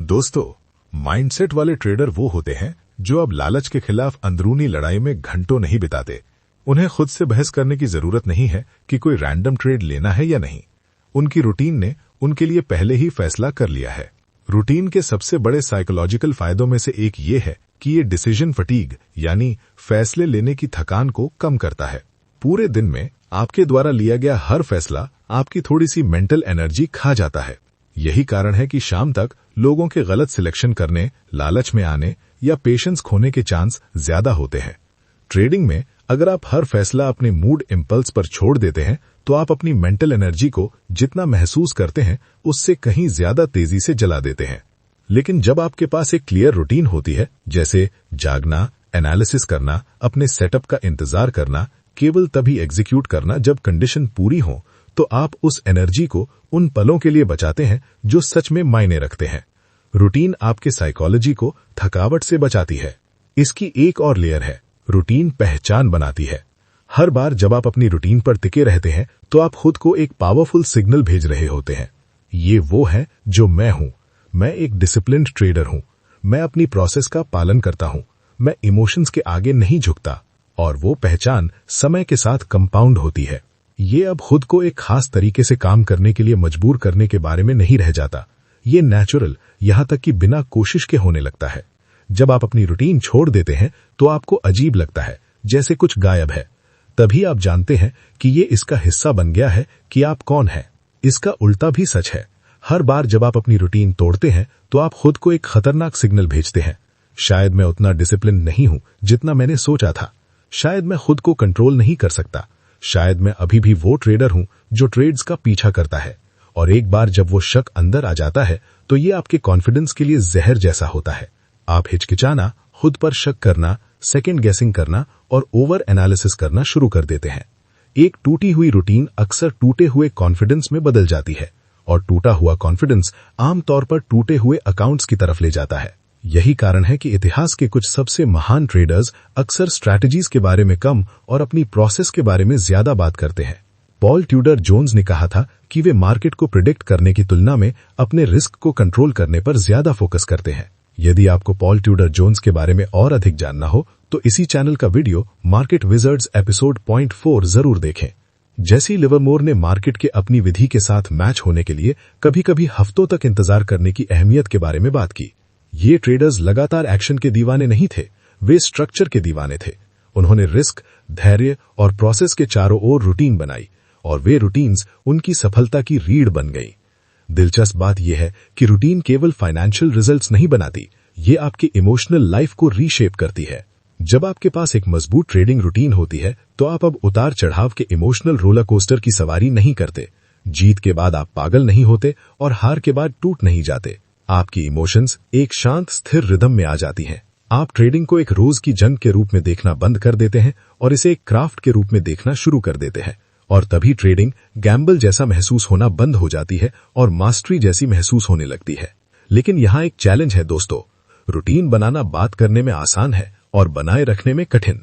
दोस्तों, माइंडसेट वाले ट्रेडर वो होते हैं जो अब लालच के खिलाफ अंदरूनी लड़ाई में घंटों नहीं बिताते। उन्हें खुद से बहस करने की जरूरत नहीं है कि कोई रैंडम ट्रेड लेना है या नहीं। उनकी रूटीन ने उनके लिए पहले ही फैसला कर लिया है। रूटीन के सबसे बड़े साइकोलॉजिकल फायदों में से एक ये है कि ये डिसीजन फटीग यानी फैसले लेने की थकान को कम करता है। पूरे दिन में आपके द्वारा लिया गया हर फैसला आपकी थोड़ी सी मेंटल एनर्जी खा जाता है। यही कारण है कि शाम तक लोगों के गलत सिलेक्शन करने, लालच में आने या पेशेंस खोने के चांस ज्यादा होते हैं। ट्रेडिंग में अगर आप हर फैसला अपने मूड इंपल्स पर छोड़ देते हैं तो आप अपनी मेंटल एनर्जी को जितना महसूस करते हैं उससे कहीं ज्यादा तेजी से जला देते हैं। लेकिन जब आपके पास एक क्लियर रूटीन होती है, जैसे जागना, एनालिसिस करना, अपने सेटअप का इंतजार करना, केवल तभी एग्जीक्यूट करना जब कंडीशन पूरी हो, तो आप उस एनर्जी को उन पलों के लिए बचाते हैं जो सच में मायने रखते हैं। रूटीन आपके साइकोलॉजी को थकावट से बचाती है। इसकी एक और लेयर है, रूटीन पहचान बनाती है। हर बार जब आप अपनी रूटीन पर टिके रहते हैं तो आप खुद को एक पावरफुल सिग्नल भेज रहे होते हैं। ये वो है जो मैं हूं। मैं एक डिसिप्लिन्ड ट्रेडर हूं। मैं अपनी प्रोसेस का पालन करता हूं। मैं इमोशंस के आगे नहीं झुकता। और वो पहचान समय के साथ कंपाउंड होती है। ये अब खुद को एक खास तरीके से काम करने के लिए मजबूर करने के बारे में नहीं रह जाता। ये नेचुरल, यहां तक कि बिना कोशिश के होने लगता है। जब आप अपनी रूटीन छोड़ देते हैं तो आपको अजीब लगता है, जैसे कुछ गायब है। तभी आप जानते हैं कि ये इसका हिस्सा बन गया है कि आप कौन हैं। इसका उल्टा भी सच है। हर बार जब आप अपनी रूटीन तोड़ते हैं तो आप खुद को एक खतरनाक सिग्नल भेजते हैं। शायद मैं उतना डिसिप्लिन नहीं हूं जितना मैंने सोचा था। शायद मैं खुद को कंट्रोल नहीं कर सकता। शायद मैं अभी भी वो ट्रेडर हूं जो ट्रेड्स का पीछा करता है। और एक बार जब वो शक अंदर आ जाता है तो ये आपके कॉन्फिडेंस के लिए जहर जैसा होता है। आप हिचकिचाना, खुद पर शक करना, सेकंड गेसिंग करना और ओवर एनालिसिस करना शुरू कर देते हैं। एक टूटी हुई रूटीन अक्सर टूटे हुए कॉन्फिडेंस में बदल जाती है और टूटा हुआ कॉन्फिडेंस आमतौर पर टूटे हुए अकाउंट्स की तरफ ले जाता है। यही कारण है कि इतिहास के कुछ सबसे महान ट्रेडर्स अक्सर स्ट्रैटेजीज के बारे में कम और अपनी प्रोसेस के बारे में ज्यादा बात करते हैं। पॉल ट्यूडर जोन्स ने कहा था कि वे मार्केट को प्रिडिक्ट करने की तुलना में अपने रिस्क को कंट्रोल करने पर ज्यादा फोकस करते हैं। यदि आपको पॉल ट्यूडर जोन्स के बारे में और अधिक जानना हो तो इसी चैनल का वीडियो मार्केट विजर्ड्स एपिसोड 0.4 जरूर देखें। जेसी लिवरमोर ने मार्केट के अपनी विधि के साथ मैच होने के लिए कभी कभी हफ्तों तक इंतजार करने की अहमियत के बारे में बात की। ये ट्रेडर्स लगातार एक्शन के दीवाने नहीं थे, वे स्ट्रक्चर के दीवाने थे। उन्होंने रिस्क, धैर्य और प्रोसेस के चारों ओर रूटीन बनाई और वे रूटीन्स उनकी सफलता की रीढ़ बन गई। दिलचस्प बात यह है कि रूटीन केवल फाइनेंशियल रिजल्ट्स नहीं बनाती, ये आपकी इमोशनल लाइफ को रीशेप करती है। जब आपके पास एक मजबूत ट्रेडिंग रूटीन होती है तो आप अब उतार चढ़ाव के इमोशनल रोलर कोस्टर की सवारी नहीं करते। जीत के बाद आप पागल नहीं होते और हार के बाद टूट नहीं जाते। आपकी इमोशंस एक शांत स्थिर रिदम में आ जाती हैं। आप ट्रेडिंग को एक रोज की जंग के रूप में देखना बंद कर देते हैं और इसे एक क्राफ्ट के रूप में देखना शुरू कर देते हैं। और तभी ट्रेडिंग गैम्बल जैसा महसूस होना बंद हो जाती है और मास्टरी जैसी महसूस होने लगती है। लेकिन यहाँ एक चैलेंज है दोस्तों, रूटीन बनाना बात करने में आसान है और बनाए रखने में कठिन।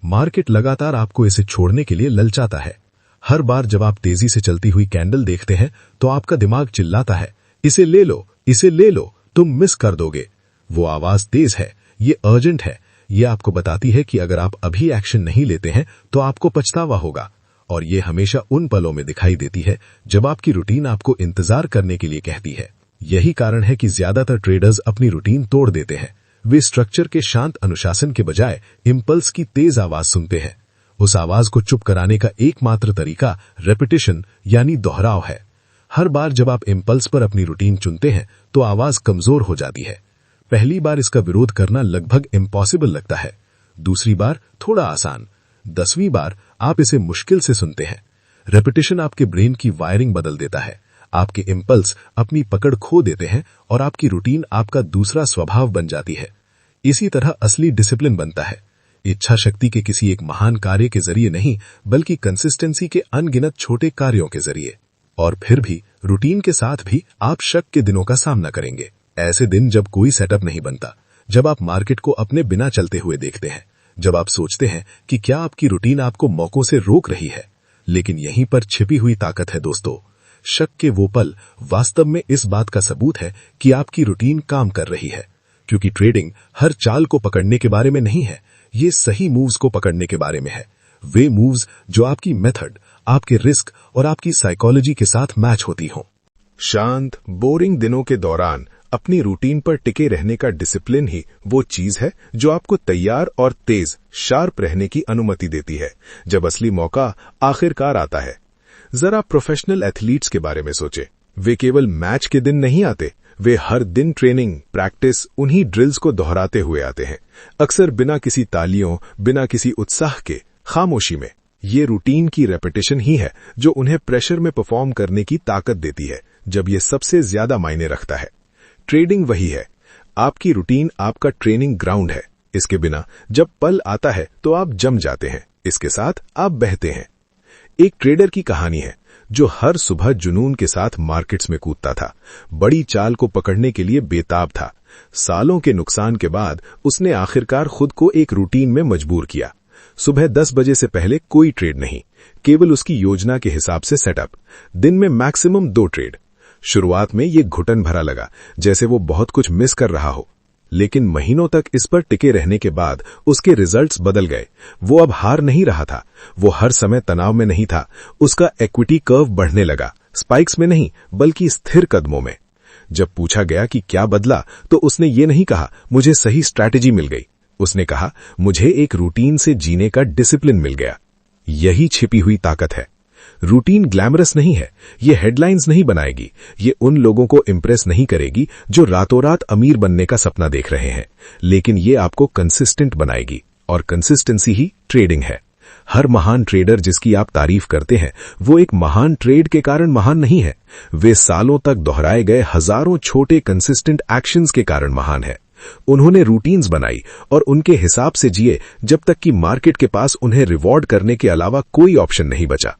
मार्केट लगातार आपको इसे छोड़ने के लिए ललचाता है। हर बार जब आप तेजी से चलती हुई कैंडल देखते हैं तो आपका दिमाग चिल्लाता है, इसे ले लो, इसे ले लो, तुम मिस कर दोगे। वो आवाज तेज है, ये अर्जेंट है, ये आपको बताती है कि अगर आप अभी एक्शन नहीं लेते हैं तो आपको पछतावा होगा। और ये हमेशा उन पलों में दिखाई देती है जब आपकी रूटीन आपको इंतजार करने के लिए कहती है। यही कारण है कि ज्यादातर ट्रेडर्स अपनी रूटीन तोड़ देते हैं। वे स्ट्रक्चर के शांत अनुशासन के बजाय इंपल्स की तेज आवाज सुनते हैं। उस आवाज को चुप कराने का एकमात्र तरीका रेपिटेशन यानी दोहराव है। हर बार जब आप इंपल्स पर अपनी रूटीन चुनते हैं तो आवाज कमजोर हो जाती है। पहली बार इसका विरोध करना लगभग इम्पॉसिबल लगता है, दूसरी बार थोड़ा आसान, 10वीं बार आप इसे मुश्किल से सुनते हैं। रेपिटेशन आपके ब्रेन की वायरिंग बदल देता है। आपके इंपल्स अपनी पकड़ खो देते हैं और आपकी रूटीन आपका दूसरा स्वभाव बन जाती है। इसी तरह असली डिसिप्लिन बनता है, इच्छा शक्ति के किसी एक महान कार्य के जरिए नहीं, बल्कि कंसिस्टेंसी के अनगिनत छोटे कार्यों के जरिए। और फिर भी रूटीन के साथ भी आप शक के दिनों का सामना करेंगे। ऐसे दिन जब कोई सेटअप नहीं बनता, जब आप मार्केट को अपने बिना चलते हुए देखते हैं, जब आप सोचते हैं कि क्या आपकी रूटीन आपको मौकों से रोक रही है। लेकिन यहीं पर छिपी हुई ताकत है दोस्तों। शक के वो पल वास्तव में इस बात का सबूत है कि आपकी रूटीन काम कर रही है, क्योंकि ट्रेडिंग हर चाल को पकड़ने के बारे में नहीं है, ये सही मूव्स को पकड़ने के बारे में है। वे मूव्स जो आपकी मेथड, आपके रिस्क और आपकी साइकोलॉजी के साथ मैच होती हों। शांत, बोरिंग दिनों के दौरान अपनी रूटीन पर टिके रहने का डिसिप्लिन ही वो चीज है जो आपको तैयार और तेज, शार्प रहने की अनुमति देती है जब असली मौका आखिरकार आता है। जरा प्रोफेशनल एथलीट्स के बारे में सोचें। वे केवल मैच के दिन नहीं आते, वे हर दिन ट्रेनिंग, प्रैक्टिस, उन्हीं ड्रिल्स को दोहराते हुए आते हैं, अक्सर बिना किसी तालियों, बिना किसी उत्साह के, खामोशी में। ये रूटीन की रेपिटेशन ही है जो उन्हें प्रेशर में परफॉर्म करने की ताकत देती है जब ये सबसे ज्यादा मायने रखता है। ट्रेडिंग वही है। आपकी रूटीन आपका ट्रेनिंग ग्राउंड है। इसके बिना जब पल आता है तो आप जम जाते हैं, इसके साथ आप बहते हैं। एक ट्रेडर की कहानी है जो हर सुबह जुनून के साथ मार्केट्स में कूदता था, बड़ी चाल को पकड़ने के लिए बेताब था। सालों के नुकसान के बाद उसने आखिरकार खुद को एक रूटीन में मजबूर किया। सुबह 10 बजे से पहले कोई ट्रेड नहीं, केवल उसकी योजना के हिसाब से सेटअप। दिन में मैक्सिमम 2 ट्रेड। शुरुआत में ये घुटन भरा लगा, जैसे वो बहुत कुछ मिस कर रहा हो, लेकिन महीनों तक इस पर टिके रहने के बाद उसके रिजल्ट्स बदल गए। वो अब हार नहीं रहा था, वो हर समय तनाव में नहीं था। उसका इक्विटी कर्व बढ़ने लगा, स्पाइक्स में नहीं बल्कि स्थिर कदमों में। जब पूछा गया कि क्या बदला, तो उसने ये नहीं कहा मुझे सही स्ट्रैटेजी मिल गई। उसने कहा मुझे एक रूटीन से जीने का डिसिप्लिन मिल गया। यही छिपी हुई ताकत है। रूटीन ग्लैमरस नहीं है, ये हेडलाइंस नहीं बनाएगी, ये उन लोगों को इंप्रेस नहीं करेगी जो रातों रात अमीर बनने का सपना देख रहे हैं, लेकिन ये आपको कंसिस्टेंट बनाएगी, और कंसिस्टेंसी ही ट्रेडिंग है। हर महान ट्रेडर जिसकी आप तारीफ करते हैं, वो एक महान ट्रेड के कारण महान नहीं है, वे सालों तक दोहराए गए हजारों छोटे कंसिस्टेंट एक्शंस के कारण महान है। उन्होंने रूटीन्स बनाई और उनके हिसाब से जिए जब तक कि मार्केट के पास उन्हें रिवॉर्ड करने के अलावा कोई ऑप्शन नहीं बचा।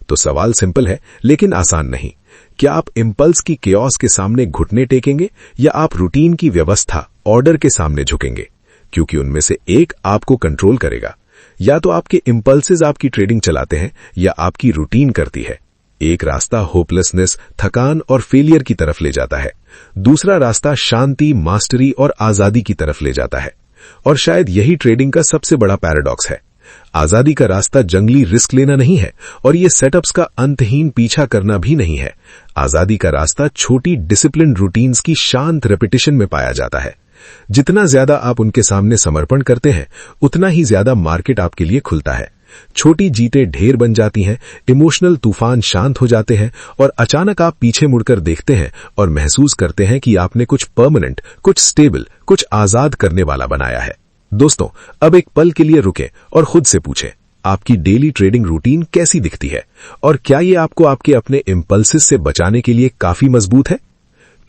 तो सवाल सिंपल है लेकिन आसान नहीं। क्या आप इंपल्स की केओस के सामने घुटने टेकेंगे या आप रूटीन की व्यवस्था, ऑर्डर के सामने झुकेंगे? क्योंकि उनमें से एक आपको कंट्रोल करेगा। या तो आपके इंपल्सेस आपकी ट्रेडिंग चलाते हैं या आपकी रूटीन करती है। एक रास्ता होपलेसनेस, थकान और फेलियर की तरफ ले जाता है, दूसरा रास्ता शांति, मास्टरी और आजादी की तरफ ले जाता है। और शायद यही ट्रेडिंग का सबसे बड़ा पैराडॉक्स है। आजादी का रास्ता जंगली रिस्क लेना नहीं है और ये सेटअप्स का अंतहीन पीछा करना भी नहीं है। आजादी का रास्ता छोटी डिसिप्लिन रूटीन्स की शांत रेपिटेशन में पाया जाता है। जितना ज्यादा आप उनके सामने समर्पण करते हैं, उतना ही ज्यादा मार्केट आपके लिए खुलता है। छोटी जीतें ढेर बन जाती हैं, इमोशनल तूफान शांत हो जाते हैं और अचानक आप पीछे मुड़कर देखते हैं और महसूस करते हैं कि आपने कुछ परमानेंट, कुछ स्टेबल, कुछ आजाद करने वाला बनाया है। दोस्तों, अब एक पल के लिए रुकें और खुद से पूछें, आपकी डेली ट्रेडिंग रूटीन कैसी दिखती है और क्या ये आपको आपके अपने इंपल्सेस से बचाने के लिए काफी मजबूत है?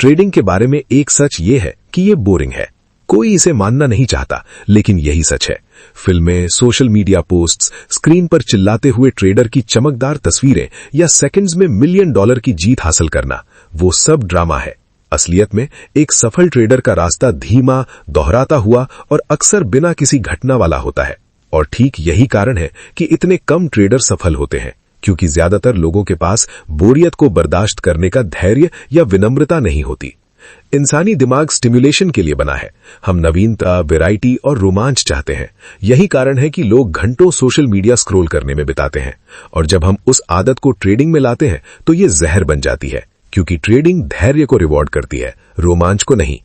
ट्रेडिंग के बारे में एक सच ये है कि ये बोरिंग है। कोई इसे मानना नहीं चाहता, लेकिन यही सच है। फिल्में, सोशल मीडिया पोस्ट्स, स्क्रीन पर चिल्लाते हुए ट्रेडर की चमकदार तस्वीरें या सेकंड्स में $1 मिलियन की जीत हासिल करना, वो सब ड्रामा है। असलियत में एक सफल ट्रेडर का रास्ता धीमा, दोहराता हुआ और अक्सर बिना किसी घटना वाला होता है। और ठीक यही कारण है कि इतने कम ट्रेडर सफल होते हैं, क्योंकि ज्यादातर लोगों के पास बोरियत को बर्दाश्त करने का धैर्य या विनम्रता नहीं होती। इंसानी दिमाग स्टिमुलेशन के लिए बना है। हम नवीनता, वैरायटी और रोमांच चाहते हैं। यही कारण है कि लोग घंटों सोशल मीडिया स्क्रॉल करने में बिताते हैं। और जब हम उस आदत को ट्रेडिंग में लाते हैं तो ये जहर बन जाती है, क्योंकि ट्रेडिंग धैर्य को रिवॉर्ड करती है, रोमांच को नहीं।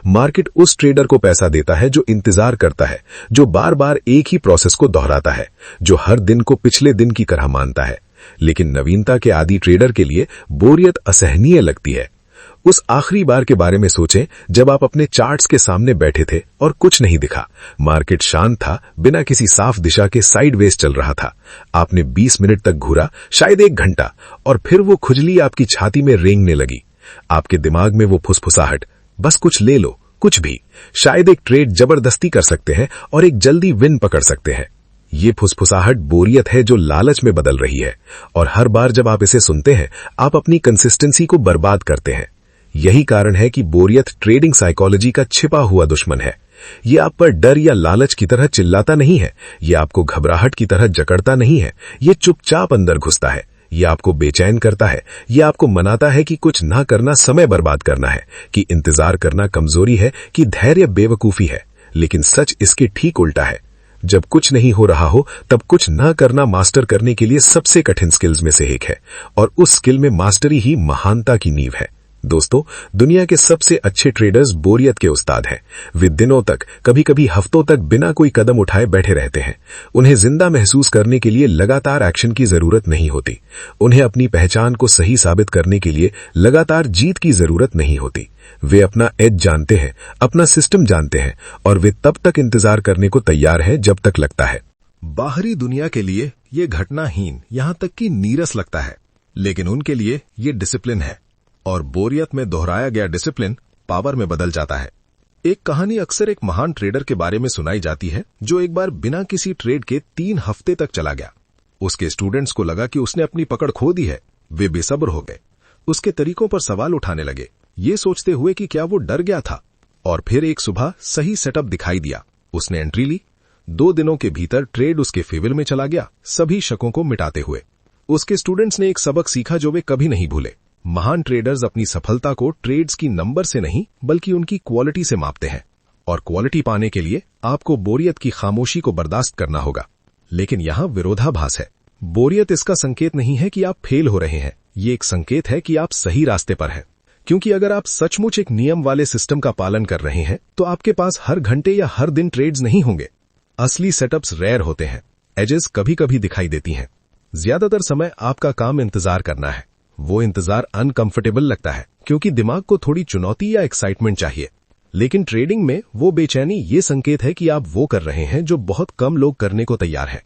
मार्केट उस ट्रेडर को पैसा देता है जो इंतजार करता है, जो बार बार एक ही प्रोसेस को दोहराता है, जो हर दिन को पिछले दिन की तरह मानता है। लेकिन नवीनता के आदी ट्रेडर के लिए बोरियत असहनीय लगती है। उस आखिरी बार के बारे में सोचें जब आप अपने चार्ट्स के सामने बैठे थे और कुछ नहीं दिखा। मार्केट शांत था, बिना किसी साफ दिशा के साइडवेज चल रहा था। आपने 20 मिनट तक घूरा, शायद 1 घंटा, और फिर वो खुजली आपकी छाती में रेंगने लगी। आपके दिमाग में वो फुसफुसाहट, बस कुछ ले लो, कुछ भी, शायद एक ट्रेड जबरदस्ती कर सकते हैं और एक जल्दी विन पकड़ सकते हैं। ये फुसफुसाहट बोरियत है जो लालच में बदल रही है। और हर बार जब आप इसे सुनते हैं, आप अपनी कंसिस्टेंसी को बर्बाद करते हैं। यही कारण है कि बोरियत ट्रेडिंग साइकोलॉजी का छिपा हुआ दुश्मन है। ये आप पर डर या लालच की तरह चिल्लाता नहीं है, ये आपको घबराहट की तरह जकड़ता नहीं है, ये चुपचाप अंदर घुसता है। ये आपको बेचैन करता है, ये आपको मनाता है कि कुछ ना करना समय बर्बाद करना है, कि इंतजार करना कमजोरी है, कि धैर्य बेवकूफी है। लेकिन सच इसके ठीक उल्टा है। जब कुछ नहीं हो रहा हो तब कुछ ना करना मास्टर करने के लिए सबसे कठिन स्किल्स में से एक है, और उस स्किल में मास्टरी ही महानता की नींव है। दोस्तों, दुनिया के सबसे अच्छे ट्रेडर्स बोरियत के उस्ताद हैं। वे दिनों तक, कभी कभी हफ्तों तक बिना कोई कदम उठाए बैठे रहते हैं। उन्हें जिंदा महसूस करने के लिए लगातार एक्शन की जरूरत नहीं होती। उन्हें अपनी पहचान को सही साबित करने के लिए लगातार जीत की जरूरत नहीं होती। वे अपना एज जानते हैं, अपना सिस्टम जानते हैं, और वे तब तक इंतजार करने को तैयार हैं जब तक लगता है बाहरी दुनिया के लिए ये घटनाहीन, यहां तक कि नीरस लगता है, लेकिन उनके लिए ये डिसिप्लिन है, और बोरियत में दोहराया गया डिसिप्लिन पावर में बदल जाता है। एक कहानी अक्सर एक महान ट्रेडर के बारे में सुनाई जाती है जो एक बार बिना किसी ट्रेड के 3 हफ्ते तक चला गया। उसके स्टूडेंट्स को लगा कि उसने अपनी पकड़ खो दी है। वे बेसब्र हो गए, उसके तरीकों पर सवाल उठाने लगे, ये सोचते हुए कि क्या वो डर गया था। और फिर एक सुबह सही सेटअप दिखाई दिया। उसने एंट्री ली। 2 दिनों के भीतर ट्रेड उसके फेवर में चला गया, सभी शकों को मिटाते हुए। उसके स्टूडेंट्स ने एक सबक सीखा जो वे कभी नहीं भूले। महान ट्रेडर्स अपनी सफलता को ट्रेड्स की नंबर से नहीं बल्कि उनकी क्वालिटी से मापते हैं, और क्वालिटी पाने के लिए आपको बोरियत की खामोशी को बर्दाश्त करना होगा। लेकिन यहां विरोधाभास है। बोरियत इसका संकेत नहीं है कि आप फेल हो रहे हैं, ये एक संकेत है कि आप सही रास्ते पर हैं। क्योंकि अगर आप सचमुच एक नियम वाले सिस्टम का पालन कर रहे हैं तो आपके पास हर घंटे या हर दिन ट्रेड्स नहीं होंगे। असली सेटअप्स रेयर होते हैं, एजेस कभी कभी दिखाई देती हैं। ज्यादातर समय आपका काम इंतजार करना है। वो इंतजार अनकंफर्टेबल लगता है क्योंकि दिमाग को थोड़ी चुनौती या एक्साइटमेंट चाहिए। लेकिन ट्रेडिंग में वो बेचैनी ये संकेत है कि आप वो कर रहे हैं जो बहुत कम लोग करने को तैयार हैं।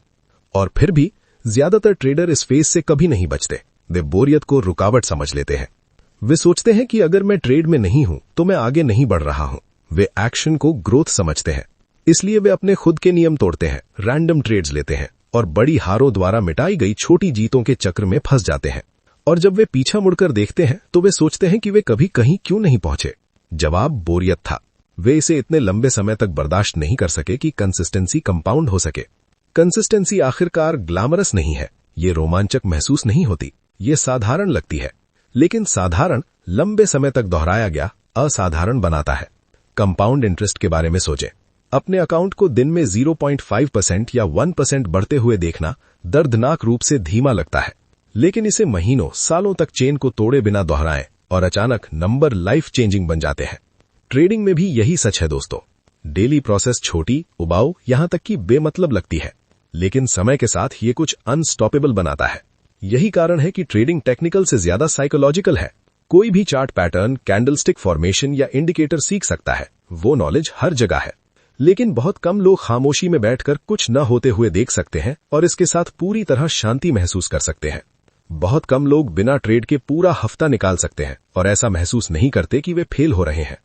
और फिर भी ज्यादातर ट्रेडर इस फेज से कभी नहीं बचते। वे बोरियत को रुकावट समझ लेते हैं। वे सोचते हैं कि अगर मैं ट्रेड में नहीं हूं तो मैं आगे नहीं बढ़ रहा हूं। वे एक्शन को ग्रोथ समझते हैं, इसलिए वे अपने खुद के नियम तोड़ते हैं, रैंडम ट्रेड्स लेते हैं और बड़ी हारों द्वारा मिटाई गई छोटी जीतों के चक्र में फंस जाते हैं। और जब वे पीछा मुड़कर देखते हैं तो वे सोचते हैं कि वे कभी कहीं क्यों नहीं पहुंचे। जवाब बोरियत था। वे इसे इतने लंबे समय तक बर्दाश्त नहीं कर सके कि कंसिस्टेंसी कंपाउंड हो सके। कंसिस्टेंसी आखिरकार ग्लैमरस नहीं है, ये रोमांचक महसूस नहीं होती, ये साधारण लगती है। लेकिन साधारण लंबे समय तक दोहराया गया असाधारण बनाता है। कंपाउंड इंटरेस्ट के बारे में सोचें। अपने अकाउंट को दिन में 0.5% या 1% बढ़ते हुए देखना दर्दनाक रूप से धीमा लगता है, लेकिन इसे महीनों सालों तक चेन को तोड़े बिना दोहराएं और अचानक नंबर लाइफ चेंजिंग बन जाते हैं। ट्रेडिंग में भी यही सच है दोस्तों। डेली प्रोसेस छोटी, उबाऊ, यहां तक कि बेमतलब लगती है, लेकिन समय के साथ ये कुछ अनस्टॉपेबल बनाता है। यही कारण है कि ट्रेडिंग टेक्निकल से ज्यादा साइकोलॉजिकल है। कोई भी चार्ट पैटर्न, कैंडलस्टिक फॉर्मेशन या इंडिकेटर सीख सकता है, वो नॉलेज हर जगह है। लेकिन बहुत कम लोग खामोशी में बैठकर कुछ न होते हुए देख सकते हैं और इसके साथ पूरी तरह शांति महसूस कर सकते हैं। बहुत कम लोग बिना ट्रेड के पूरा हफ्ता निकाल सकते हैं और ऐसा महसूस नहीं करते कि वे फेल हो रहे हैं।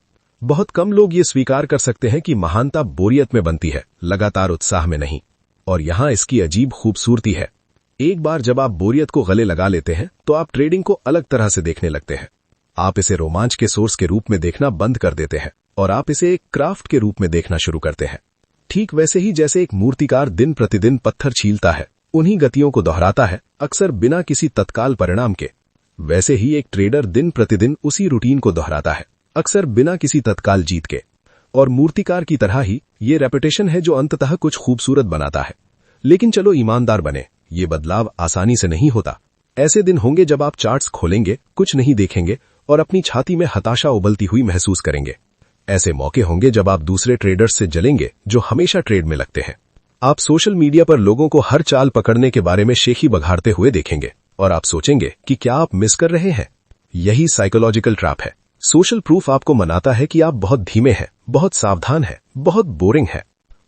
बहुत कम लोग ये स्वीकार कर सकते हैं कि महानता बोरियत में बनती है, लगातार उत्साह में नहीं। और यहां इसकी अजीब खूबसूरती है। एक बार जब आप बोरियत को गले लगा लेते हैं तो आप ट्रेडिंग को अलग तरह से देखने लगते हैं। आप इसे रोमांच के सोर्स के रूप में देखना बंद कर देते हैं और आप इसे एक क्राफ्ट के रूप में देखना शुरू करते हैं। ठीक वैसे ही जैसे एक मूर्तिकार दिन प्रतिदिन पत्थर छीलता है, उन्हीं गतियों को दोहराता है, अक्सर बिना किसी तत्काल परिणाम के, वैसे ही एक ट्रेडर दिन प्रतिदिन उसी रूटीन को दोहराता है, अक्सर बिना किसी तत्काल जीत के। और मूर्तिकार की तरह ही ये रेपिटेशन है जो अंततः कुछ खूबसूरत बनाता है। लेकिन चलो ईमानदार बने, ये बदलाव आसानी से नहीं होता। ऐसे दिन होंगे जब आप चार्ट्स खोलेंगे, कुछ नहीं देखेंगे और अपनी छाती में हताशा उबलती हुई महसूस करेंगे। ऐसे मौके होंगे जब आप दूसरे ट्रेडर्स से जलेंगे जो हमेशा ट्रेड में लगते हैं। आप सोशल मीडिया पर लोगों को हर चाल पकड़ने के बारे में शेखी बघाड़ते हुए देखेंगे और आप सोचेंगे कि क्या आप मिस कर रहे हैं। यही साइकोलॉजिकल ट्रैप है। सोशल प्रूफ आपको मनाता है कि आप बहुत धीमे हैं, बहुत सावधान हैं, बहुत बोरिंग हैं।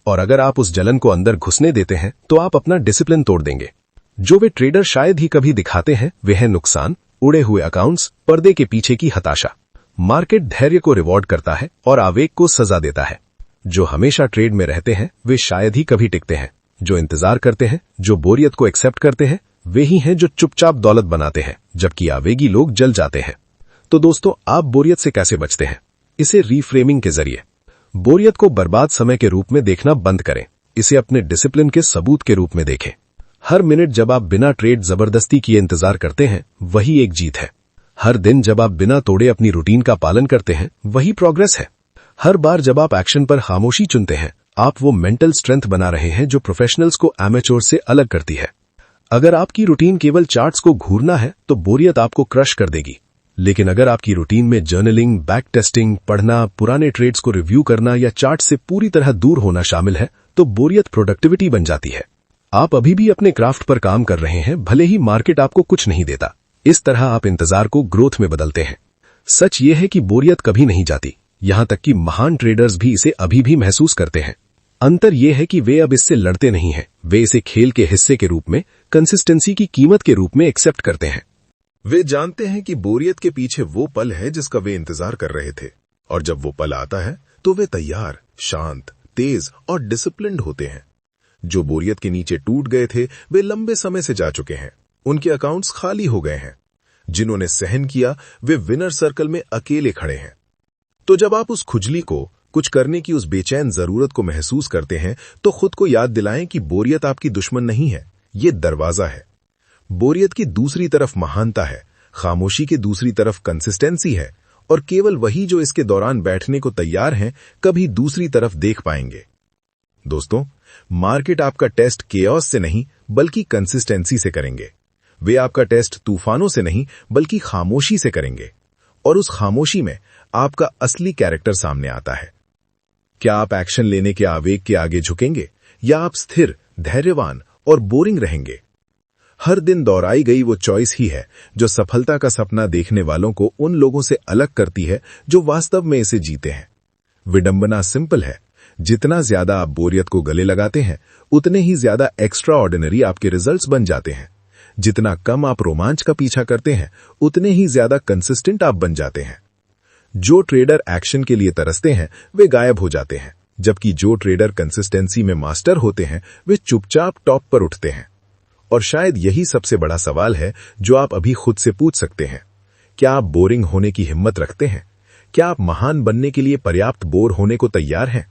और अगर आप उस जलन को अंदर घुसने देते हैं तो आप अपना डिसिप्लिन तोड़ देंगे। जो वे ट्रेडर शायद ही कभी दिखाते हैं वे है नुकसान, उड़े हुए अकाउंट्स, पर्दे के पीछे की हताशा। मार्केट धैर्य को रिवॉर्ड करता है और आवेग को सजा देता है। जो हमेशा ट्रेड में रहते हैं वे शायद ही कभी टिकते हैं। जो इंतजार करते हैं, जो बोरियत को एक्सेप्ट करते हैं, वे ही हैं जो चुपचाप दौलत बनाते हैं, जबकि आवेगी लोग जल जाते हैं। तो दोस्तों, आप बोरियत से कैसे बचते हैं? इसे रीफ्रेमिंग के जरिए। बोरियत को बर्बाद समय के रूप में देखना बंद करें, इसे अपने डिसिप्लिन के सबूत के रूप में देखें। हर मिनट जब आप बिना ट्रेड जबरदस्ती किए इंतजार करते हैं, वही एक जीत है। हर दिन जब आप बिना तोड़े अपनी रूटीन का पालन करते हैं, वही प्रोग्रेस है। हर बार जब आप एक्शन पर खामोशी चुनते हैं, आप वो मेंटल स्ट्रेंथ बना रहे हैं जो प्रोफेशनल्स को एमेच्योर से अलग करती है। अगर आपकी रूटीन केवल चार्ट्स को घूरना है, तो बोरियत आपको क्रश कर देगी। लेकिन अगर आपकी रूटीन में जर्नलिंग, बैक टेस्टिंग, पढ़ना, पुराने ट्रेड्स को रिव्यू करना या चार्ट से पूरी तरह दूर होना शामिल है, तो बोरियत प्रोडक्टिविटी बन जाती है। आप अभी भी अपने क्राफ्ट पर काम कर रहे हैं, भले ही मार्केट आपको कुछ नहीं देता। इस तरह आप इंतजार को ग्रोथ में बदलते हैं। सच ये है कि बोरियत कभी नहीं जाती, यहां तक कि महान ट्रेडर्स भी इसे अभी भी महसूस करते हैं। अंतर यह है कि वे अब इससे लड़ते नहीं हैं, वे इसे खेल के हिस्से के रूप में, कंसिस्टेंसी की कीमत के रूप में एक्सेप्ट करते हैं। वे जानते हैं कि बोरियत के पीछे वो पल है जिसका वे इंतजार कर रहे थे, और जब वो पल आता है तो वे तैयार, शांत, तेज और डिसिप्लिन्ड होते हैं। जो बोरियत के नीचे टूट गए थे, वे लंबे समय से जा चुके हैं, उनके अकाउंट्स खाली हो गए हैं। जिन्होंने सहन किया, वे विनर सर्कल में अकेले खड़े हैं। तो जब आप उस खुजली को, कुछ करने की उस बेचैन जरूरत को महसूस करते हैं, तो खुद को याद दिलाएं कि बोरियत आपकी दुश्मन नहीं है, ये दरवाजा है। बोरियत की दूसरी तरफ महानता है, खामोशी की दूसरी तरफ कंसिस्टेंसी है, और केवल वही जो इसके दौरान बैठने को तैयार हैं, कभी दूसरी तरफ देख पाएंगे। दोस्तों, मार्केट आपका टेस्ट केओस से नहीं बल्कि कंसिस्टेंसी से करेंगे। वे आपका टेस्ट तूफानों से नहीं बल्कि खामोशी से करेंगे, और उस खामोशी में आपका असली कैरेक्टर सामने आता है। क्या आप एक्शन लेने के आवेग के आगे झुकेंगे, या आप स्थिर, धैर्यवान और बोरिंग रहेंगे? हर दिन दोहराई गई वो चॉइस ही है जो सफलता का सपना देखने वालों को उन लोगों से अलग करती है जो वास्तव में इसे जीते हैं। विडंबना सिंपल है, जितना ज्यादा आप बोरियत को गले लगाते हैं, उतने ही ज्यादा एक्स्ट्रा ऑर्डिनरी आपके रिजल्ट्स बन जाते हैं। जितना कम आप रोमांच का पीछा करते हैं, उतने ही ज्यादा कंसिस्टेंट आप बन जाते हैं। जो ट्रेडर एक्शन के लिए तरसते हैं, वे गायब हो जाते हैं, जबकि जो ट्रेडर कंसिस्टेंसी में मास्टर होते हैं, वे चुपचाप टॉप पर उठते हैं। और शायद यही सबसे बड़ा सवाल है जो आप अभी खुद से पूछ सकते हैं। क्या आप बोरिंग होने की हिम्मत रखते हैं? क्या आप महान बनने के लिए पर्याप्त बोर होने को तैयार हैं?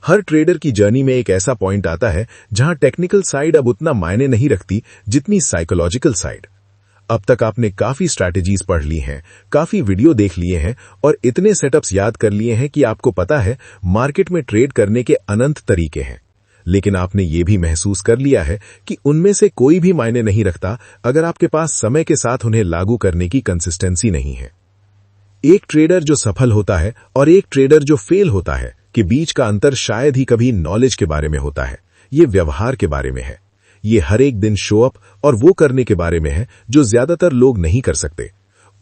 हर ट्रेडर की जर्नी में एक ऐसा पॉइंट आता है जहां टेक्निकल साइड अब उतना मायने नहीं रखती जितनी साइकोलॉजिकल साइड। अब तक आपने काफी स्ट्रैटेजीज पढ़ ली हैं, काफी वीडियो देख लिए हैं और इतने सेटअप्स याद कर लिए हैं कि आपको पता है मार्केट में ट्रेड करने के अनंत तरीके हैं। लेकिन आपने ये भी महसूस कर लिया है कि उनमें से कोई भी मायने नहीं रखता अगर आपके पास समय के साथ उन्हें लागू करने की कंसिस्टेंसी नहीं है। एक ट्रेडर जो सफल होता है और एक ट्रेडर जो फेल होता है के बीच का अंतर शायद ही कभी नॉलेज के बारे में होता है, ये व्यवहार के बारे में है। ये हर एक दिन शो अप और वो करने के बारे में है जो ज्यादातर लोग नहीं कर सकते।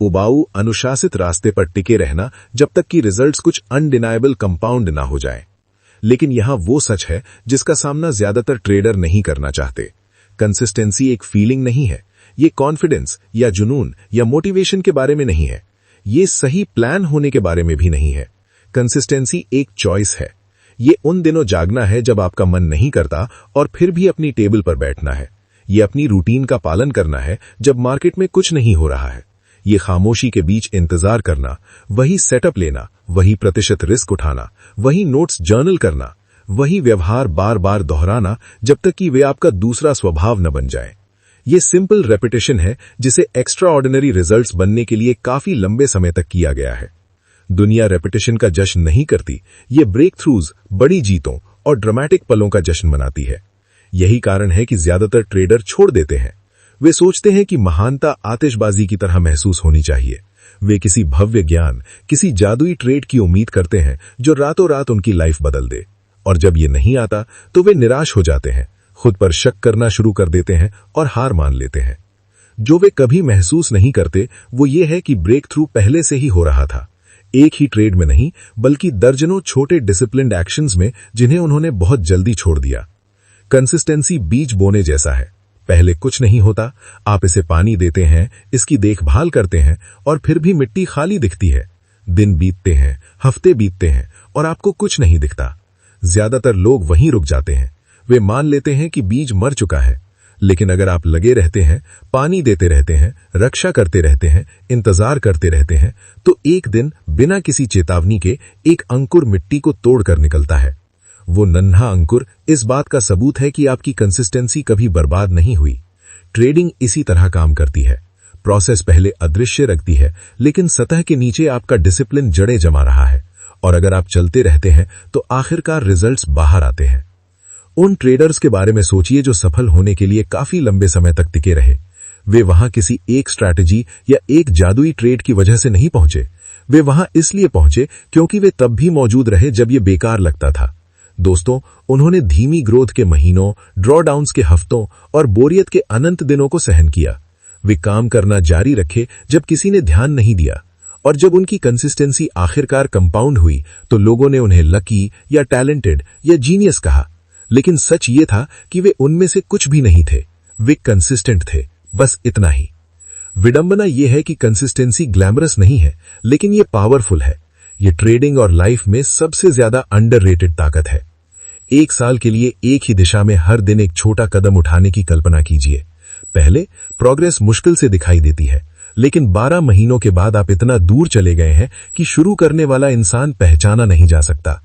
उबाऊ, अनुशासित रास्ते पर टिके रहना जब तक कि रिजल्ट्स कुछ अनडिनायबल कंपाउंड ना हो जाए। लेकिन यहां वो सच है जिसका सामना ज्यादातर ट्रेडर नहीं करना चाहते। कंसिस्टेंसी एक फीलिंग नहीं है, ये कॉन्फिडेंस या जुनून या मोटिवेशन के बारे में नहीं है, ये सही प्लान होने के बारे में भी नहीं है। कंसिस्टेंसी एक चॉइस है। ये उन दिनों जागना है जब आपका मन नहीं करता और फिर भी अपनी टेबल पर बैठना है। ये अपनी रूटीन का पालन करना है जब मार्केट में कुछ नहीं हो रहा है। ये खामोशी के बीच इंतजार करना, वही सेटअप लेना, वही प्रतिशत रिस्क उठाना, वही नोट्स जर्नल करना, वही व्यवहार बार बार दोहराना जब तक कि वे आपका दूसरा स्वभाव न बन जाए। ये सिंपल रेपिटेशन है जिसे एक्स्ट्रा ऑर्डिनरी रिजल्ट्स बनने के लिए काफी लंबे समय तक किया गया है। दुनिया रेपिटेशन का जश्न नहीं करती, ये ब्रेक थ्रूज, बड़ी जीतों और ड्रामेटिक पलों का जश्न मनाती है। यही कारण है कि ज्यादातर ट्रेडर छोड़ देते हैं। वे सोचते हैं कि महानता आतिशबाजी की तरह महसूस होनी चाहिए। वे किसी भव्य ज्ञान, किसी जादुई ट्रेड की उम्मीद करते हैं जो रातों रात उनकी लाइफ बदल दे, और जब ये नहीं आता तो वे निराश हो जाते हैं, खुद पर शक करना शुरू कर देते हैं और हार मान लेते हैं। जो वे कभी महसूस नहीं करते वो ये है कि ब्रेक थ्रू पहले से ही हो रहा था, एक ही ट्रेड में नहीं बल्कि दर्जनों छोटे डिसिप्लिन्ड एक्शंस में जिन्हें उन्होंने बहुत जल्दी छोड़ दिया। कंसिस्टेंसी बीज बोने जैसा है, पहले कुछ नहीं होता, आप इसे पानी देते हैं, इसकी देखभाल करते हैं और फिर भी मिट्टी खाली दिखती है। दिन बीतते हैं, हफ्ते बीतते हैं और आपको कुछ नहीं दिखता। ज्यादातर लोग वहीं रुक जाते हैं, वे मान लेते हैं कि बीज मर चुका है। लेकिन अगर आप लगे रहते हैं, पानी देते रहते हैं, रक्षा करते रहते हैं, इंतजार करते रहते हैं, तो एक दिन बिना किसी चेतावनी के एक अंकुर मिट्टी को तोड़कर निकलता है। वो नन्हा अंकुर इस बात का सबूत है कि आपकी कंसिस्टेंसी कभी बर्बाद नहीं हुई। ट्रेडिंग इसी तरह काम करती है। प्रोसेस पहले अदृश्य रखती है, लेकिन सतह के नीचे आपका डिसिप्लिन जड़ें जमा रहा है, और अगर आप चलते रहते हैं तो आखिरकार रिजल्ट्स बाहर आते हैं। उन ट्रेडर्स के बारे में सोचिए जो सफल होने के लिए काफी लंबे समय तक टिके रहे। वे वहां किसी एक स्ट्रैटेजी या एक जादुई ट्रेड की वजह से नहीं पहुंचे। वे वहां इसलिए पहुंचे क्योंकि वे तब भी मौजूद रहे जब ये बेकार लगता था। दोस्तों, उन्होंने धीमी ग्रोथ के महीनों, ड्रॉडाउन्स के हफ्तों और बोरियत के अनंत दिनों को सहन किया। वे काम करना जारी रखे जब किसी ने ध्यान नहीं दिया, और जब उनकी कंसिस्टेंसी आखिरकार कंपाउंड हुई तो लोगों ने उन्हें लकी या टैलेंटेड या जीनियस कहा। लेकिन सच ये था कि वे उनमें से कुछ भी नहीं थे। वे कंसिस्टेंट थे, बस इतना ही। विडंबना यह है कि कंसिस्टेंसी ग्लैमरस नहीं है, लेकिन ये पावरफुल है। ये ट्रेडिंग और लाइफ में सबसे ज्यादा अंडररेटेड ताकत है। एक साल के लिए एक ही दिशा में हर दिन एक छोटा कदम उठाने की कल्पना कीजिए। पहले प्रोग्रेस मुश्किल से दिखाई देती है, लेकिन 12 महीनों के बाद आप इतना दूर चले गए हैं कि शुरू करने वाला इंसान पहचाना नहीं जा सकता।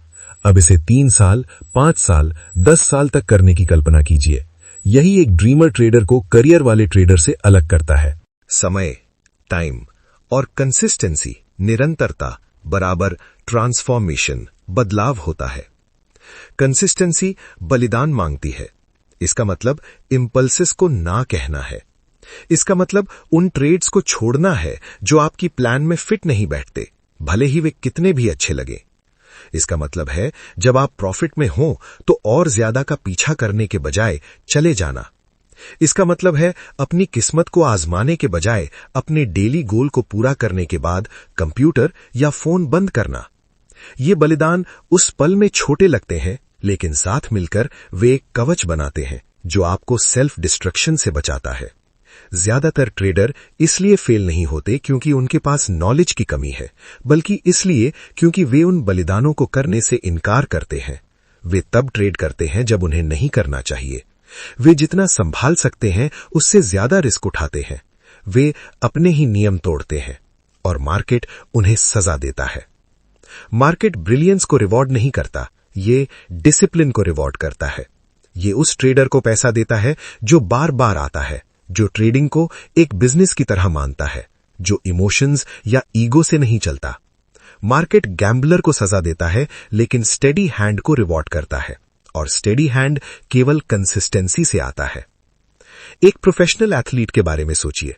अब इसे 3 साल, 5 साल, 10 साल तक करने की कल्पना कीजिए। यही एक ड्रीमर ट्रेडर को करियर वाले ट्रेडर से अलग करता है। समय, टाइम और कंसिस्टेंसी, निरंतरता बराबर ट्रांसफॉर्मेशन, बदलाव होता है। कंसिस्टेंसी बलिदान मांगती है। इसका मतलब इंपल्सेस को ना कहना है। इसका मतलब उन ट्रेड्स को छोड़ना है जो आपकी प्लान में फिट नहीं बैठते, भले ही वे कितने भी अच्छे लगे। इसका मतलब है जब आप प्रॉफिट में हो तो और ज्यादा का पीछा करने के बजाय चले जाना। इसका मतलब है अपनी किस्मत को आजमाने के बजाय अपने डेली गोल को पूरा करने के बाद कंप्यूटर या फोन बंद करना। ये बलिदान उस पल में छोटे लगते हैं, लेकिन साथ मिलकर वे एक कवच बनाते हैं जो आपको सेल्फ डिस्ट्रक्शन से बचाता है। ज्यादातर ट्रेडर इसलिए फेल नहीं होते क्योंकि उनके पास नॉलेज की कमी है, बल्कि इसलिए क्योंकि वे उन बलिदानों को करने से इनकार करते हैं। वे तब ट्रेड करते हैं जब उन्हें नहीं करना चाहिए। वे जितना संभाल सकते हैं उससे ज्यादा रिस्क उठाते हैं। वे अपने ही नियम तोड़ते हैं और मार्केट उन्हें सजा देता है। मार्केट ब्रिलियंस को रिवॉर्ड नहीं करता, ये डिसिप्लिन को रिवॉर्ड करता है। ये उस ट्रेडर को पैसा देता है जो बार बार आता है, जो ट्रेडिंग को एक बिजनेस की तरह मानता है, जो इमोशंस या ईगो से नहीं चलता। मार्केट गैम्बलर को सजा देता है, लेकिन स्टेडी हैंड को रिवॉर्ड करता है, और स्टेडी हैंड केवल कंसिस्टेंसी से आता है। एक प्रोफेशनल एथलीट के बारे में सोचिए।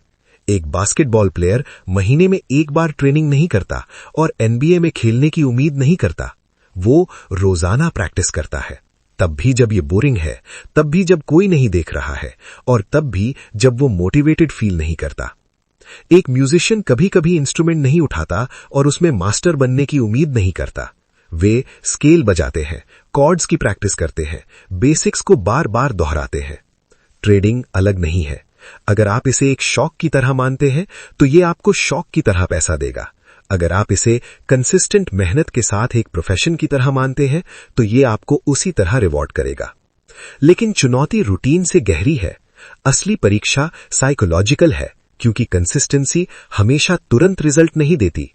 एक बास्केटबॉल प्लेयर महीने में एक बार ट्रेनिंग नहीं करता और एनबीए में खेलने की उम्मीद नहीं करता। वो रोजाना प्रैक्टिस करता है, तब भी जब ये बोरिंग है, तब भी जब कोई नहीं देख रहा है, और तब भी जब वो मोटिवेटेड फील नहीं करता। एक म्यूजिशियन कभी कभी इंस्ट्रूमेंट नहीं उठाता और उसमें मास्टर बनने की उम्मीद नहीं करता। वे स्केल बजाते हैं, कॉर्ड्स की प्रैक्टिस करते हैं, बेसिक्स को बार बार दोहराते हैं। ट्रेडिंग अलग नहीं है। अगर आप इसे एक शौक की तरह मानते हैं तो ये आपको शौक की तरह पैसा देगा। अगर आप इसे कंसिस्टेंट मेहनत के साथ एक प्रोफेशन की तरह मानते हैं तो ये आपको उसी तरह रिवॉर्ड करेगा। लेकिन चुनौती रूटीन से गहरी है। असली परीक्षा साइकोलॉजिकल है, क्योंकि कंसिस्टेंसी हमेशा तुरंत रिजल्ट नहीं देती।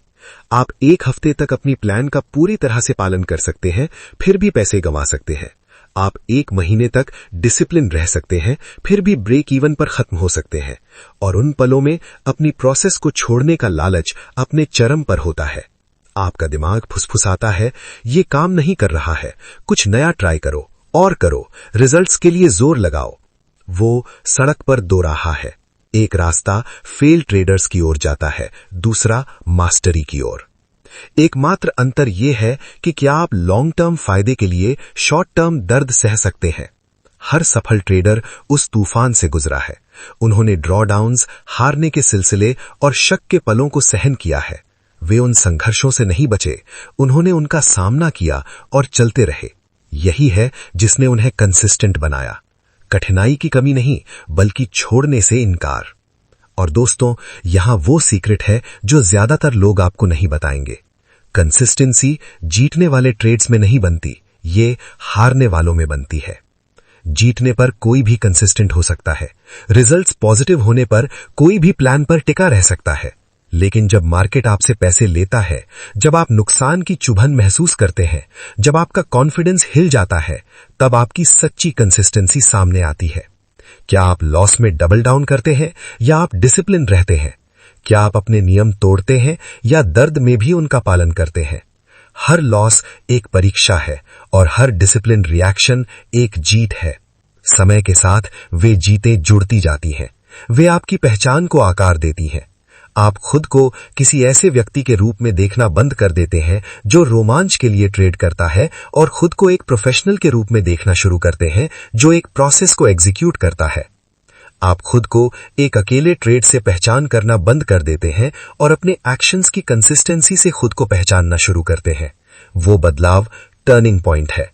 आप एक हफ्ते तक अपनी प्लान का पूरी तरह से पालन कर सकते हैं, फिर भी पैसे गंवा सकते हैं। आप एक महीने तक डिसिप्लिन रह सकते हैं, फिर भी ब्रेक इवन पर खत्म हो सकते हैं। और उन पलों में अपनी प्रोसेस को छोड़ने का लालच अपने चरम पर होता है। आपका दिमाग फुसफुसाता है, ये काम नहीं कर रहा है, कुछ नया ट्राई करो और करो, रिजल्ट्स के लिए जोर लगाओ। वो सड़क पर दो राह है। एक रास्ता फेल ट्रेडर्स की ओर जाता है, दूसरा मास्टरी की ओर। एकमात्र अंतर यह है कि क्या आप लॉन्ग टर्म फायदे के लिए शॉर्ट टर्म दर्द सह सकते हैं। हर सफल ट्रेडर उस तूफान से गुजरा है। उन्होंने ड्रॉडाउन्स, हारने के सिलसिले और शक के पलों को सहन किया है। वे उन संघर्षों से नहीं बचे, उन्होंने उनका सामना किया और चलते रहे। यही है जिसने उन्हें कंसिस्टेंट बनाया। कठिनाई की कमी नहीं, बल्कि छोड़ने से इनकार। और दोस्तों, यहां वो सीक्रेट है जो ज्यादातर लोग आपको नहीं बताएंगे। कंसिस्टेंसी जीतने वाले ट्रेड्स में नहीं बनती, ये हारने वालों में बनती है। जीतने पर कोई भी कंसिस्टेंट हो सकता है। रिजल्ट्स पॉजिटिव होने पर कोई भी प्लान पर टिका रह सकता है। लेकिन जब मार्केट आपसे पैसे लेता है, जब आप नुकसान की चुभन महसूस करते हैं, जब आपका कॉन्फिडेंस हिल जाता है, तब आपकी सच्ची कंसिस्टेंसी सामने आती है। क्या आप लॉस में डबल डाउन करते हैं या आप डिसिप्लिन रहते हैं? क्या आप अपने नियम तोड़ते हैं या दर्द में भी उनका पालन करते हैं? हर लॉस एक परीक्षा है और हर डिसिप्लिन रिएक्शन एक जीत है। समय के साथ वे जीतें जुड़ती जाती हैं। वे आपकी पहचान को आकार देती हैं। आप खुद को किसी ऐसे व्यक्ति के रूप में देखना बंद कर देते हैं जो रोमांच के लिए ट्रेड करता है और खुद को एक प्रोफेशनल के रूप में देखना शुरू करते हैं जो एक प्रोसेस को एग्जीक्यूट करता है। आप खुद को एक अकेले ट्रेड से पहचान करना बंद कर देते हैं और अपने एक्शंस की कंसिस्टेंसी से खुद को पहचानना शुरू करते हैं। वो बदलाव टर्निंग पॉइंट है।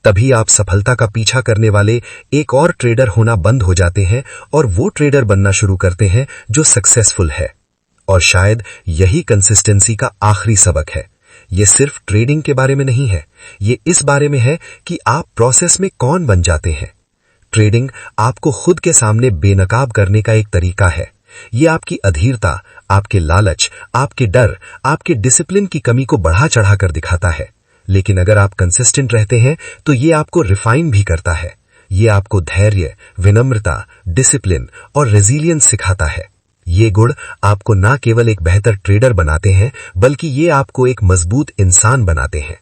तभी आप सफलता का पीछा करने वाले एक और ट्रेडर होना बंद हो जाते हैं और वो ट्रेडर बनना शुरू करते हैं जो सक्सेसफुल है। और शायद यही कंसिस्टेंसी का आखिरी सबक है। ये सिर्फ ट्रेडिंग के बारे में नहीं है, ये इस बारे में है कि आप प्रोसेस में कौन बन जाते हैं। ट्रेडिंग आपको खुद के सामने बेनकाब करने का एक तरीका है। ये आपकी अधीरता, आपके लालच, आपके डर, आपके डिसिप्लिन की कमी को बढ़ा चढ़ा कर दिखाता है। लेकिन अगर आप कंसिस्टेंट रहते हैं तो ये आपको रिफाइन भी करता है। ये आपको धैर्य, विनम्रता, डिसिप्लिन और रेजिलियंस सिखाता है। ये गुण आपको ना केवल एक बेहतर ट्रेडर बनाते हैं, बल्कि ये आपको एक मजबूत इंसान बनाते हैं।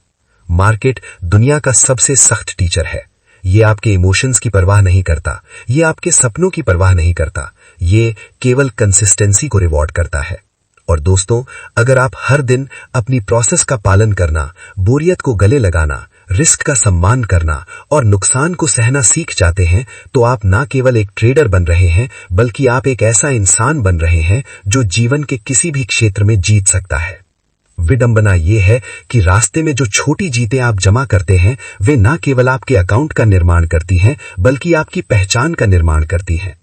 मार्केट दुनिया का सबसे सख्त टीचर है। ये आपके इमोशंस की परवाह नहीं करता, ये आपके सपनों की परवाह नहीं करता, ये केवल कंसिस्टेंसी को रिवॉर्ड करता है। और दोस्तों, अगर आप हर दिन अपनी प्रोसेस का पालन करना, बोरियत को गले लगाना, रिस्क का सम्मान करना और नुकसान को सहना सीख जाते हैं, तो आप ना केवल एक ट्रेडर बन रहे हैं, बल्कि आप एक ऐसा इंसान बन रहे हैं जो जीवन के किसी भी क्षेत्र में जीत सकता है। विडंबना यह है कि रास्ते में जो छोटी जीतें आप जमा करते हैं, वे ना केवल आपके अकाउंट का निर्माण करती हैं, बल्कि आपकी पहचान का निर्माण करती हैं।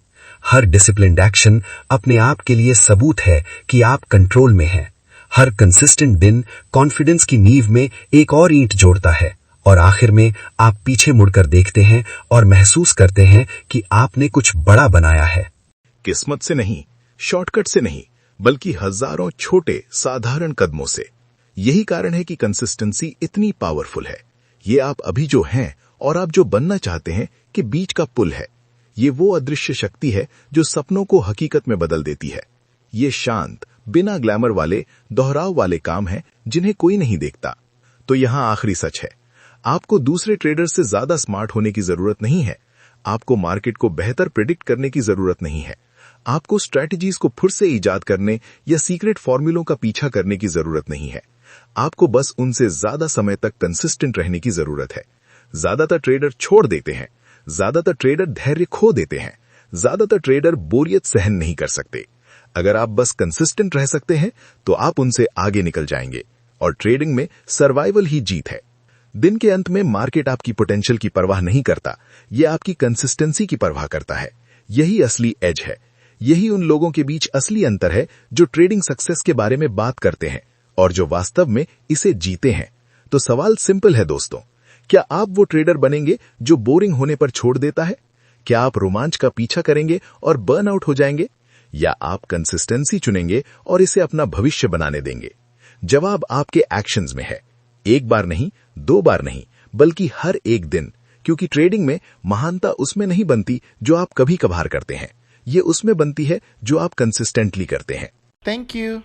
हर डिसिप्लिन्ड एक्शन अपने आप के लिए सबूत है कि आप कंट्रोल में हैं। हर कंसिस्टेंट दिन कॉन्फिडेंस की नींव में एक और ईंट जोड़ता है और आखिर में आप पीछे मुड़कर देखते हैं और महसूस करते हैं कि आपने कुछ बड़ा बनाया है। किस्मत से नहीं, शॉर्टकट से नहीं, बल्कि हजारों छोटे साधारण कदमों से। यही कारण है कि कंसिस्टेंसी इतनी पावरफुल है। ये आप अभी जो हैं और आप जो बनना चाहते हैं के बीच का पुल है। ये वो अदृश्य शक्ति है जो सपनों को हकीकत में बदल देती है। ये शांत, बिना ग्लैमर वाले, दोहराव वाले काम हैं जिन्हें कोई नहीं देखता। तो यहाँ आखिरी सच है, आपको दूसरे ट्रेडर से ज्यादा स्मार्ट होने की जरूरत नहीं है। आपको मार्केट को बेहतर प्रेडिक्ट करने की जरूरत नहीं है। आपको स्ट्रैटेजीज को फिर से इजाद करने या सीक्रेट फॉर्मूलों का पीछा करने की जरूरत नहीं है। आपको बस उनसे ज्यादा समय तक कंसिस्टेंट रहने की जरूरत है। ज्यादातर ट्रेडर छोड़ देते हैं, ज्यादातर ट्रेडर धैर्य खो देते हैं, ज्यादातर ट्रेडर बोरियत सहन नहीं कर सकते। अगर आप बस कंसिस्टेंट रह सकते हैं तो आप उनसे आगे निकल जाएंगे। और ट्रेडिंग में सर्वाइवल ही जीत है। दिन के अंत में मार्केट आपकी पोटेंशियल की परवाह नहीं करता, यह आपकी कंसिस्टेंसी की परवाह करता है। यही असली एज है। यही उन लोगों के बीच असली अंतर है जो ट्रेडिंग सक्सेस के बारे में बात करते हैं और जो वास्तव में इसे जीते हैं। तो सवाल सिंपल है दोस्तों, क्या आप वो ट्रेडर बनेंगे जो बोरिंग होने पर छोड़ देता है? क्या आप रोमांच का पीछा करेंगे और बर्न आउट हो जाएंगे? या आप कंसिस्टेंसी चुनेंगे और इसे अपना भविष्य बनाने देंगे? जवाब आपके एक्शंस में है। एक बार नहीं, दो बार नहीं, बल्कि हर एक दिन। क्योंकि ट्रेडिंग में महानता उसमें नहीं बनती जो आप कभी कभार करते हैं, ये उसमें बनती है जो आप कंसिस्टेंटली करते हैं। Thank you.